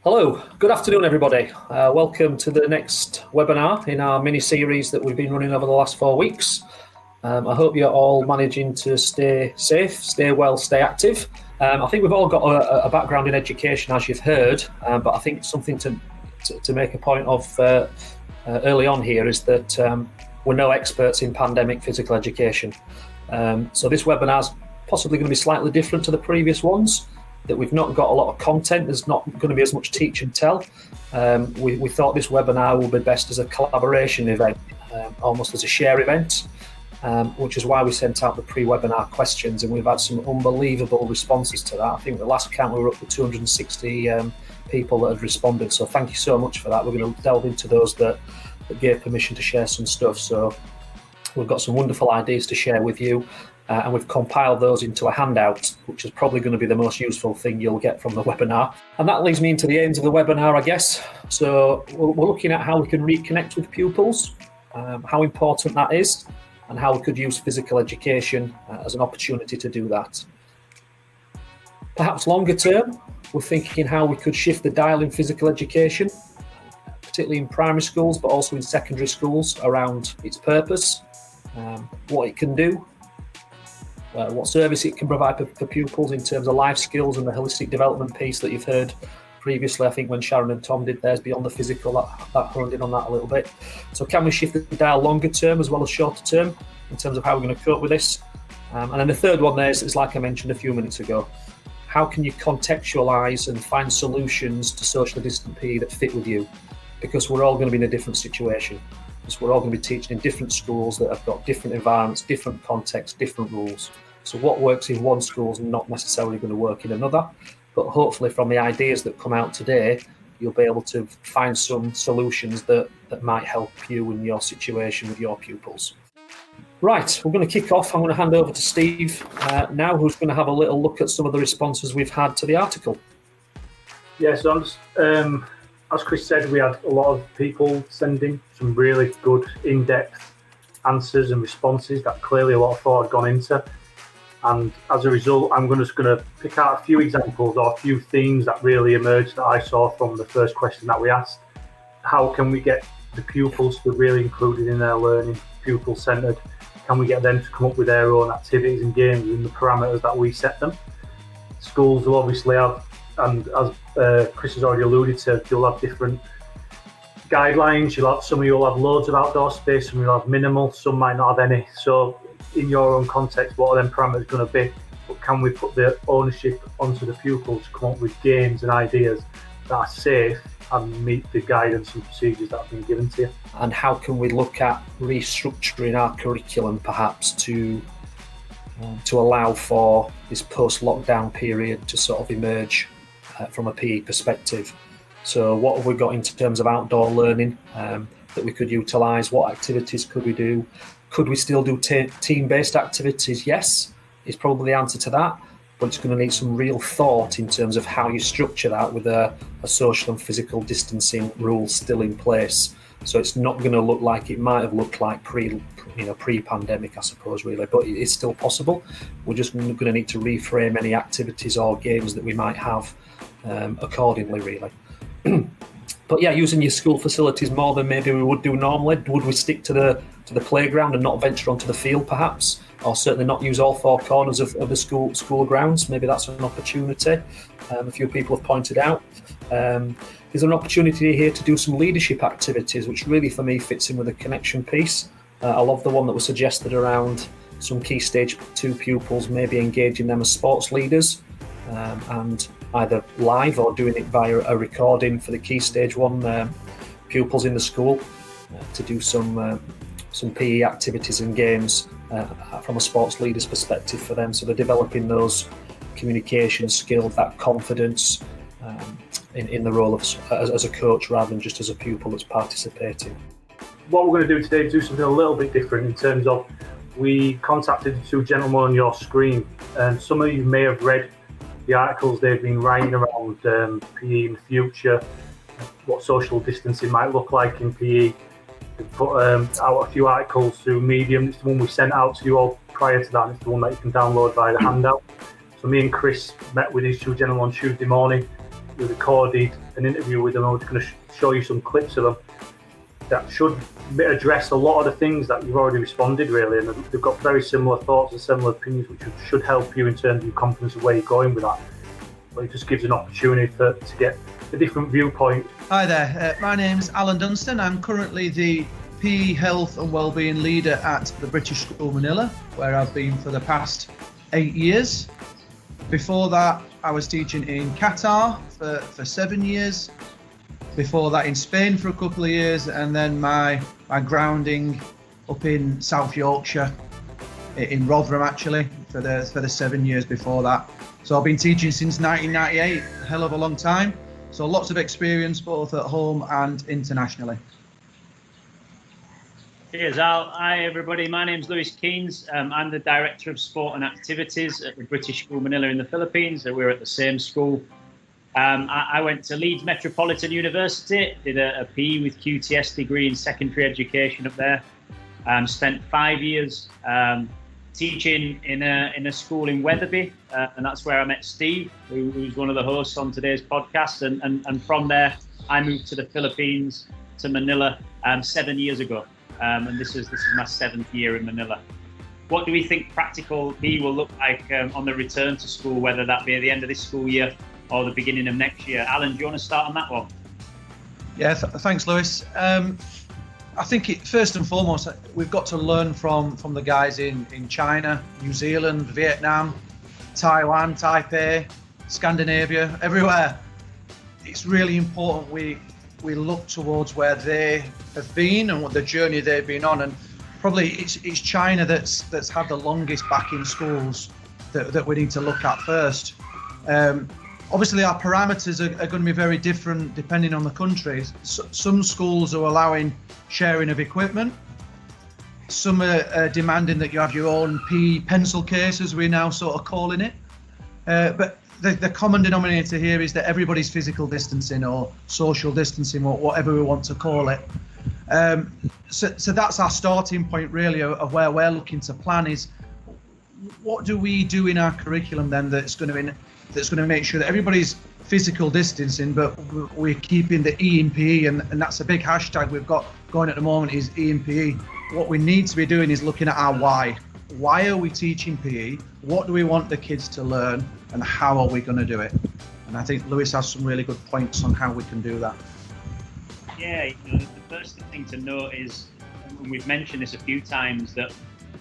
Hello, good afternoon everybody. Welcome to the next webinar in our mini-series that we've been running over the last 4 weeks. I hope you're all managing to stay safe, stay well, stay active. I think we've all got a background in education, as you've heard, but I think something to make a point of early on here is that we're no experts in pandemic physical education. So this webinar is possibly going to be slightly different to the previous ones, that we've not got a lot of content. There's not going to be as much teach and tell. We thought this webinar will be best as a collaboration event, almost as a share event, which is why we sent out the pre-webinar questions, and we've had some unbelievable responses to that. I think the last count we were up to 260 people that had responded, so thank you so much for that. We're going to delve into those that gave permission to share some stuff. So we've got some wonderful ideas to share with you. And we've compiled those into a handout, which is probably going to be the most useful thing you'll get from the webinar. And that leads me into the aims of the webinar, I guess. So we're looking at how we can reconnect with pupils, how important that is, and how we could use physical education as an opportunity to do that. Perhaps longer term, we're thinking how we could shift the dial in physical education, particularly in primary schools, but also in secondary schools, around its purpose, what it can do, what service it can provide for pupils in terms of life skills and the holistic development piece that you've heard previously. I think when Sharon and Tom did theirs beyond the physical, that honed in on that a little bit. So can we shift the dial longer term as well as shorter term in terms of how we're going to cope with this? And then the third one there is like I mentioned a few minutes ago, how can you contextualise and find solutions to socially distant PE that fit with you? Because we're all going to be in a different situation. Because we're all going to be teaching in different schools that have got different environments, different contexts, different rules. So what works in one school is not necessarily going to work in another, but hopefully from the ideas that come out today, you'll be able to find some solutions that might help you in your situation with your pupils. Right, we're going to kick off. I'm going to hand over to Steve now, who's going to have a little look at some of the responses we've had to the article. Yeah, so I'm just, as Chris said, we had a lot of people sending some really good in-depth answers and responses that clearly a lot of thought had gone into. And as a result, I'm just going to pick out a few examples or a few themes that really emerged that I saw from the first question that we asked. How can we get the pupils to be really included in their learning, pupil-centred? Can we get them to come up with their own activities and games within the parameters that we set them? Schools will obviously have, and as Chris has already alluded to, you'll have different guidelines. Some of you will have loads of outdoor space, some of you will have minimal, some might not have any. So in your own context, what are them parameters going to be? But can we put the ownership onto the pupils to come up with games and ideas that are safe and meet the guidance and procedures that have been given to you? And how can we look at restructuring our curriculum perhaps to allow for this post-lockdown period to sort of emerge from a PE perspective? So what have we got in terms of outdoor learning that we could utilise? What activities could we do? Could we still do team-based activities? Yes, is probably the answer to that, but it's going to need some real thought in terms of how you structure that with a social and physical distancing rule still in place. So it's not going to look like it might have looked like pre-pandemic, I suppose, really, but it is still possible. We're just going to need to reframe any activities or games that we might have accordingly, really. But yeah, using your school facilities more than maybe we would do normally. Would we stick to the playground and not venture onto the field, perhaps, or certainly not use all four corners of the school grounds? Maybe that's an opportunity. A few people have pointed out. There's an opportunity here to do some leadership activities, which really for me fits in with the connection piece. I love the one that was suggested around some key stage 2 pupils, maybe engaging them as sports leaders, and either live or doing it via a recording for the key stage 1 pupils in the school to do some PE activities and games from a sports leader's perspective for them. So they're developing those communication skills, that confidence in the role of as a coach rather than just as a pupil that's participating. What we're going to do today is do something a little bit different in terms of we contacted the two gentlemen on your screen, and some of you may have read the articles they've been writing around PE in the future, what social distancing might look like in PE. We've put out a few articles through Medium. It's the one we sent out to you all prior to that, and it's the one that you can download via the handout. So me and Chris met with these two gentlemen on Tuesday morning, we recorded an interview with them. I was going to show you some clips of them that should address a lot of the things that you've already responded, really, and they've got very similar thoughts and similar opinions, which should help you in terms of your confidence of where you're going with that. But it just gives an opportunity to get a different viewpoint. Hi there, my name's Alan Dunstan. I'm currently the PE Health and Wellbeing Leader at the British School Manila, where I've been for the past 8 years. Before that, I was teaching in Qatar for 7 years. Before that, in Spain for a couple of years, and then my grounding up in South Yorkshire, in Rotherham actually, for the 7 years before that. So I've been teaching since 1998, a hell of a long time. So lots of experience both at home and internationally. Cheers, Al. Hi, everybody. My name's Lewis Keynes. I'm the Director of Sport and Activities at the British School Manila in the Philippines. We're at the same school. I went to Leeds Metropolitan University, did a PE with QTS degree in secondary education up there. Spent 5 years teaching in a school in Wetherby, and that's where I met Steve, who's one of the hosts on today's podcast. And from there, I moved to the Philippines, to Manila, 7 years ago. And this is my 7th year in Manila. What do we think practical PE will look like on the return to school, whether that be at the end of this school year or the beginning of next year? Alan, do you want to start on that one? Yeah, thanks, Lewis. I think first and foremost, we've got to learn from the guys in China, New Zealand, Vietnam, Taiwan, Taipei, Scandinavia, everywhere. It's really important we look towards where they have been and what the journey they've been on. And probably it's China that's had the longest back in schools that we need to look at first. Obviously, our parameters are going to be very different depending on the countries. Some schools are allowing sharing of equipment. Some are demanding that you have your own PE pencil case, as we're now sort of calling it. But the common denominator here is that everybody's physical distancing or social distancing, or whatever we want to call it. So that's our starting point, really, of where we're looking to plan is what do we do in our curriculum then that's going to make sure that everybody's physical distancing, but we're keeping the E in PE, and that's a big hashtag we've got going at the moment is E in PE. What we need to be doing is looking at our why. Why are we teaching PE? What do we want the kids to learn, and how are we going to do it? And I think Lewis has some really good points on how we can do that. Yeah, the first thing to note is, and we've mentioned this a few times, that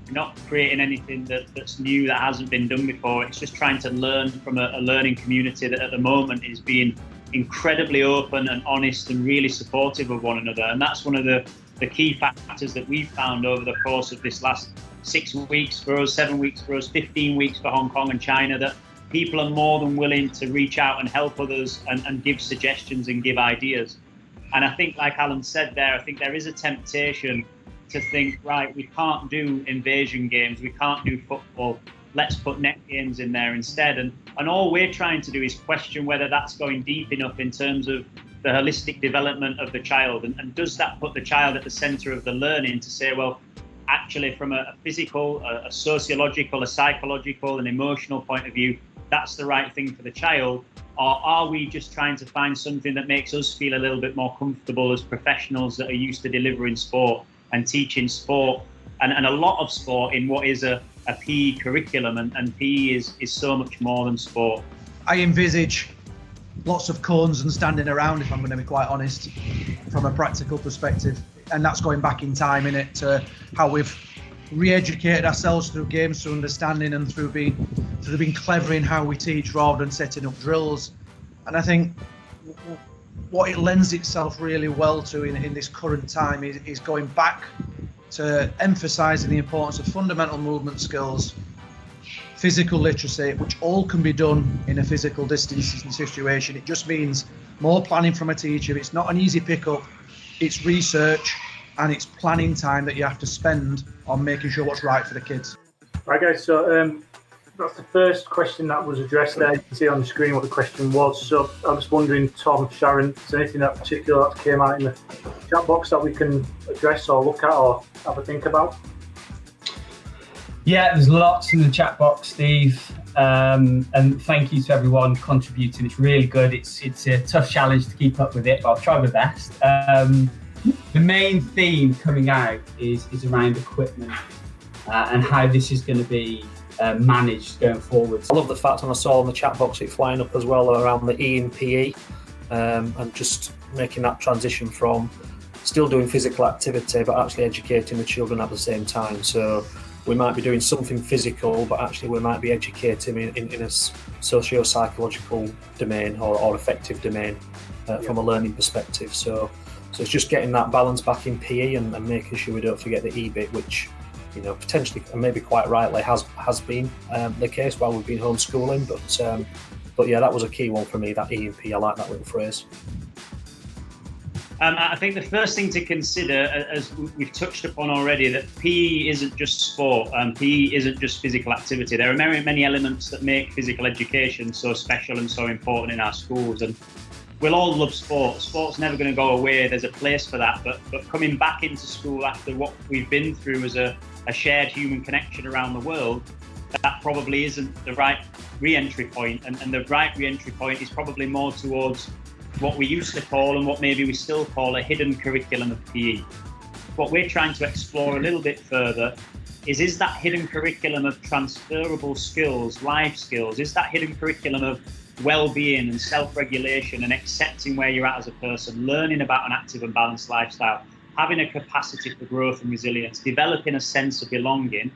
we're not creating anything that's new, that hasn't been done before. It's just trying to learn from a learning community that at the moment is being incredibly open and honest and really supportive of one another. And that's one of the key factors that we've found over the course of this last 6 weeks for us, 7 weeks for us, 15 weeks for Hong Kong and China, that people are more than willing to reach out and help others and give suggestions and give ideas. And I think, like Alan said there, I think there is a temptation to think, right, we can't do invasion games, we can't do football, let's put net games in there instead. And all we're trying to do is question whether that's going deep enough in terms of the holistic development of the child. And does that put the child at the centre of the learning to say, well, actually from a physical, a sociological, a psychological, an emotional point of view, that's the right thing for the child? Or are we just trying to find something that makes us feel a little bit more comfortable as professionals that are used to delivering sport and teaching sport and a lot of sport in what is a PE curriculum, and PE is so much more than sport. I envisage lots of cones and standing around, if I'm going to be quite honest, from a practical perspective, and that's going back in time, innit, to how we've re-educated ourselves through games, through understanding, and through being clever in how we teach rather than setting up drills. And I think what it lends itself really well to in this current time is going back to emphasising the importance of fundamental movement skills, physical literacy, which all can be done in a physical distancing situation. It just means more planning from a teacher. It's not an easy pickup. It's research and it's planning time that you have to spend on making sure what's right for the kids. Right, guys, so that's the first question that was addressed there. You can see on the screen what the question was. So I'm just wondering, Tom, Sharon, is there anything that particular that came out in the chat box that we can address or look at or have a think about? Yeah, there's lots in the chat box, Steve. And thank you to everyone contributing. It's really good. It's a tough challenge to keep up with it, but I'll try my best. The main theme coming out is around equipment and how this is going to be managed going forward. I love the fact, and I saw in the chat box it flying up as well around the E in PE, and just making that transition from still doing physical activity but actually educating the children at the same time. So we might be doing something physical, but actually we might be educating in a socio-psychological domain or affective domain from a learning perspective. So it's just getting that balance back in PE and making sure we don't forget the E bit, which, you know, potentially and maybe quite rightly has been the case while we've been homeschooling. But yeah, that was a key one for me, that E and P. I like that little phrase. I think the first thing to consider, as we've touched upon already, that PE isn't just sport, and PE isn't just physical activity. There are many elements that make physical education so special and so important in our schools. And we'll all love sport. Sport's never going to go away. There's a place for that. But coming back into school after what we've been through as a shared human connection around the world, that probably isn't the right re-entry point. And the right re-entry point is probably more towards what we used to call, and what maybe we still call, a hidden curriculum of PE. What we're trying to explore a little bit further is that hidden curriculum of transferable skills, life skills, is that hidden curriculum of well-being and self-regulation and accepting where you're at as a person, learning about an active and balanced lifestyle, having a capacity for growth and resilience, developing a sense of belonging.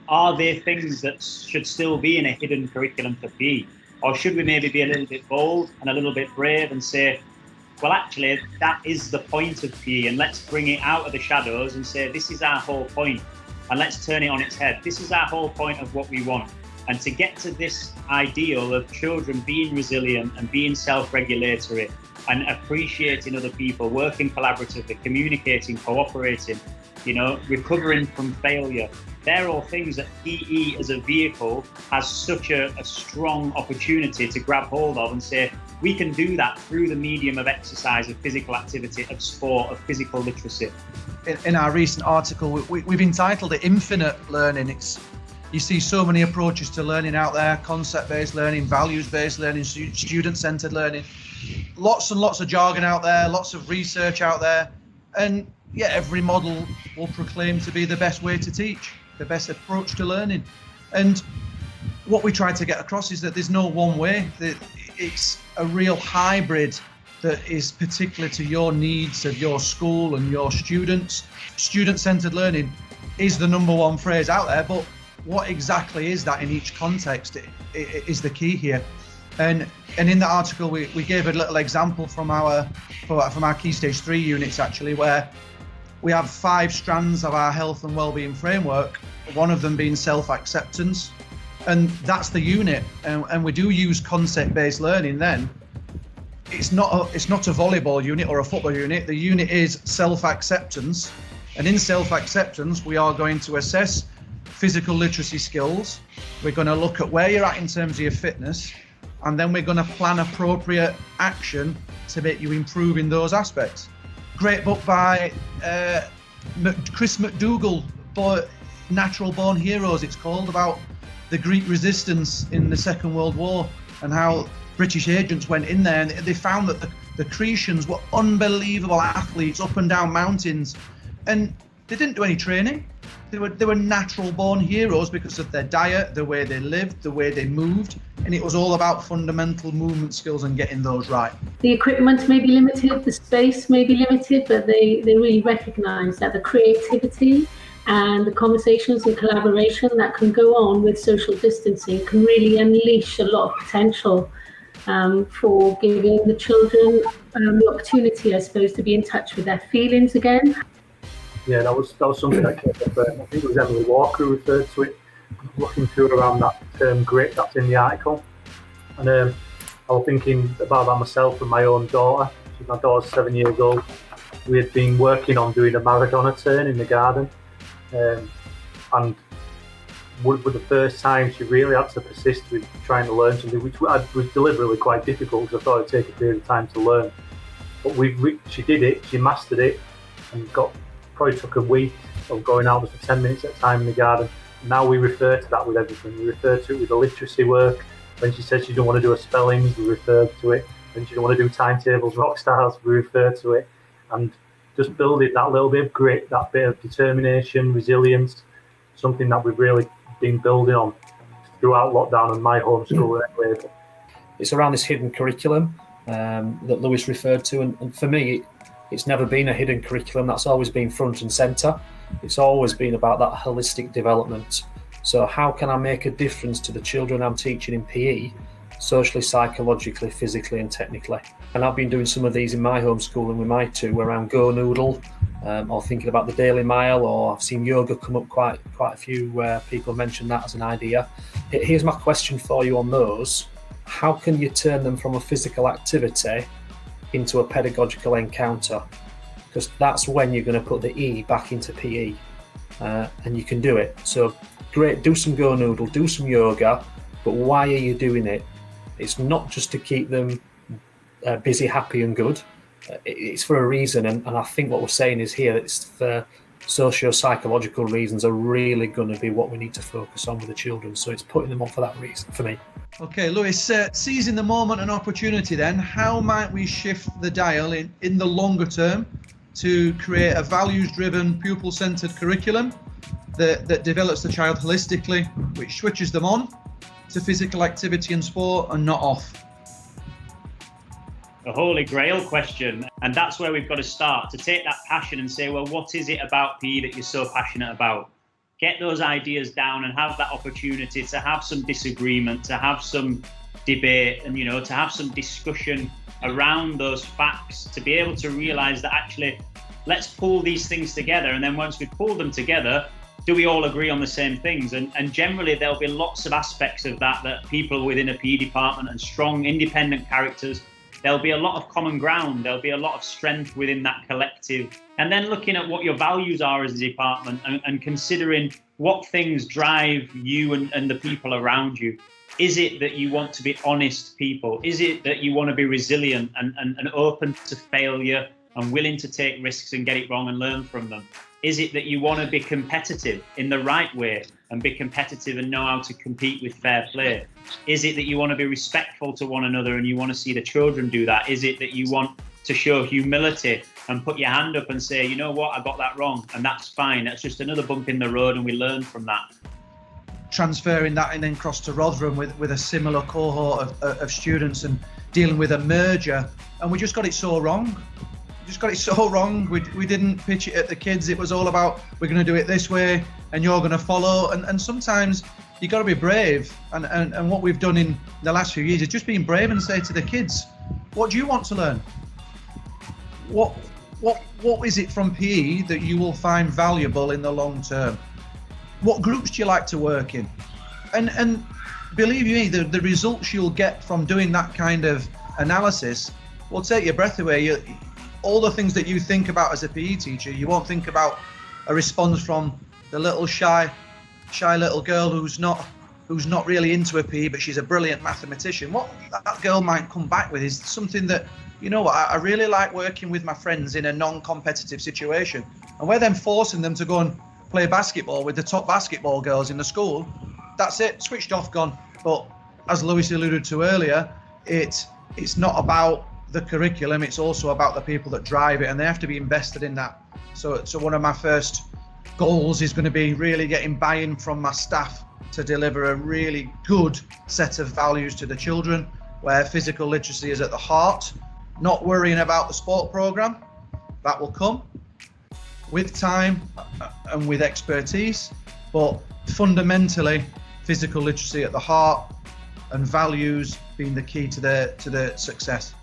Are there things that should still be in a hidden curriculum for PE? Or should we maybe be a little bit bold and a little bit brave and say, well, actually, that is the point of PE, and let's bring it out of the shadows and say, this is our whole point, and let's turn it on its head. This is our whole point of what we want. And to get to this ideal of children being resilient and being self-regulatory and appreciating other people, working collaboratively, communicating, cooperating, you know, recovering from failure. They're all things that PE as a vehicle has such a strong opportunity to grab hold of and say, we can do that through the medium of exercise, of physical activity, of sport, of physical literacy. In our recent article, we've entitled it Infinite Learning. You see so many approaches to learning out there: concept-based learning, values-based learning, student-centered learning. Lots and lots of jargon out there, lots of research out there. And yeah, every model will proclaim to be the best way to teach, the best approach to learning. And what we try to get across is that there's no one way. It's a real hybrid that is particular to your needs of your school and your students. Student-centered learning is the number one phrase out there, but what exactly is that in each context is the key here. And in the article, we gave a little example from our Key Stage 3 units, actually, where we have 5 strands of our health and wellbeing framework, one of them being self-acceptance. And that's the unit. And we do use concept-based learning then. It's not a volleyball unit or a football unit. The unit is self-acceptance. And in self-acceptance, we are going to assess physical literacy skills. We're going to look at where you're at in terms of your fitness. And then we're going to plan appropriate action to make you improve in those aspects. Great book by Chris McDougall, Natural Born Heroes, it's called, about the Greek resistance in the Second World War and how British agents went in there and they found that the Cretians were unbelievable athletes up and down mountains, and they didn't do any training. They were natural born heroes because of their diet, the way they lived, the way they moved, and it was all about fundamental movement skills and getting those right. The equipment may be limited, the space may be limited, but they really recognise that the creativity and the conversations and collaboration that can go on with social distancing can really unleash a lot of potential for giving the children the opportunity, I suppose, to be in touch with their feelings again. Yeah, that was something that came up. I think it was Emily Walker who referred to it, looking through around that term grit that's in the article. And I was thinking about that myself and my own daughter. My daughter's 7 years old. We had been working on doing a Maradona turn in the garden. And for the first time, she really had to persist with trying to learn something, which was deliberately quite difficult because I thought it'd take a period of time to learn. But she did it, she mastered it, and probably took a week of going out for 10 minutes at a time in the garden. now we refer to that with everything. We refer to it with the literacy work. When she says she don't want to do her spellings, we refer to it. When she don't want to do timetables, rock stars, we refer to it. And just building that little bit of grit, that bit of determination, resilience, something that we've really been building on throughout lockdown and my homeschool anyway. It's around this hidden curriculum that Lewis referred to, and for me, it's never been a hidden curriculum. That's always been front and centre. It's always been about that holistic development. So how can I make a difference to the children I'm teaching in PE, socially, psychologically, physically and technically? And I've been doing some of these in my homeschooling with my two around Go Noodle, or thinking about the Daily Mile, or I've seen yoga come up quite a few people mention that as an idea. Here's my question for you on those. How can you turn them from a physical activity into a pedagogical encounter? Because that's when you're going to put the E back into PE, and you can do it. So great, do some Go Noodle, do some yoga, but why are you doing it? It's not just to keep them busy, happy and good. It's for a reason, and I think what we're saying is here, it's the socio-psychological reasons are really going to be what we need to focus on with the children. So it's putting them on for that reason for me. Okay, Lewis, seizing the moment and opportunity then, how might we shift the dial in the longer term to create a values-driven, pupil-centred curriculum that develops the child holistically, which switches them on to physical activity and sport and not off? A holy grail question, and that's where we've got to start, to take that passion and say, well, what is it about PE that you're so passionate about? Get those ideas down and have that opportunity to have some disagreement, to have some debate, and to have some discussion around those facts, to be able to realize that actually let's pull these things together, and then once we pull them together, do we all agree on the same things? And generally there'll be lots of aspects of that people within a PE department and strong independent characters, there'll be a lot of common ground, there'll be a lot of strength within that collective. And then looking at what your values are as a department and considering what things drive you and the people around you. Is it that you want to be honest people? Is it that you want to be resilient and open to failure and willing to take risks and get it wrong and learn from them? Is it that you want to be competitive in the right way and be competitive and know how to compete with fair play? Is it that you want to be respectful to one another and you want to see the children do that? Is it that you want to show humility and put your hand up and say, you know what, I got that wrong, and that's fine. That's just another bump in the road and we learn from that. Transferring that and then cross to Rotherham with a similar cohort of students and dealing with a merger, and we just got it so wrong. We didn't pitch it at the kids. It was all about, we're going to do it this way and you're going to follow. And sometimes you got to be brave. And what we've done in the last few years is just being brave and say to the kids, what do you want to learn? What is it from PE that you will find valuable in the long term? What groups do you like to work in? And believe me, the results you'll get from doing that kind of analysis will take your breath away. All the things that you think about as a PE teacher, you won't think about a response from the little shy little girl who's not really into a PE, but she's a brilliant mathematician. What that girl might come back with is something that, you know what, I really like working with my friends in a non-competitive situation. And we're then forcing them to go and play basketball with the top basketball girls in the school. That's it, switched off, gone. But as Lewis alluded to earlier, it's not about the curriculum, it's also about the people that drive it, and they have to be invested in that. So one of my first goals is going to be really getting buy-in from my staff to deliver a really good set of values to the children, where physical literacy is at the heart, not worrying about the sport program. That will come with time and with expertise, but fundamentally physical literacy at the heart and values being the key to their success.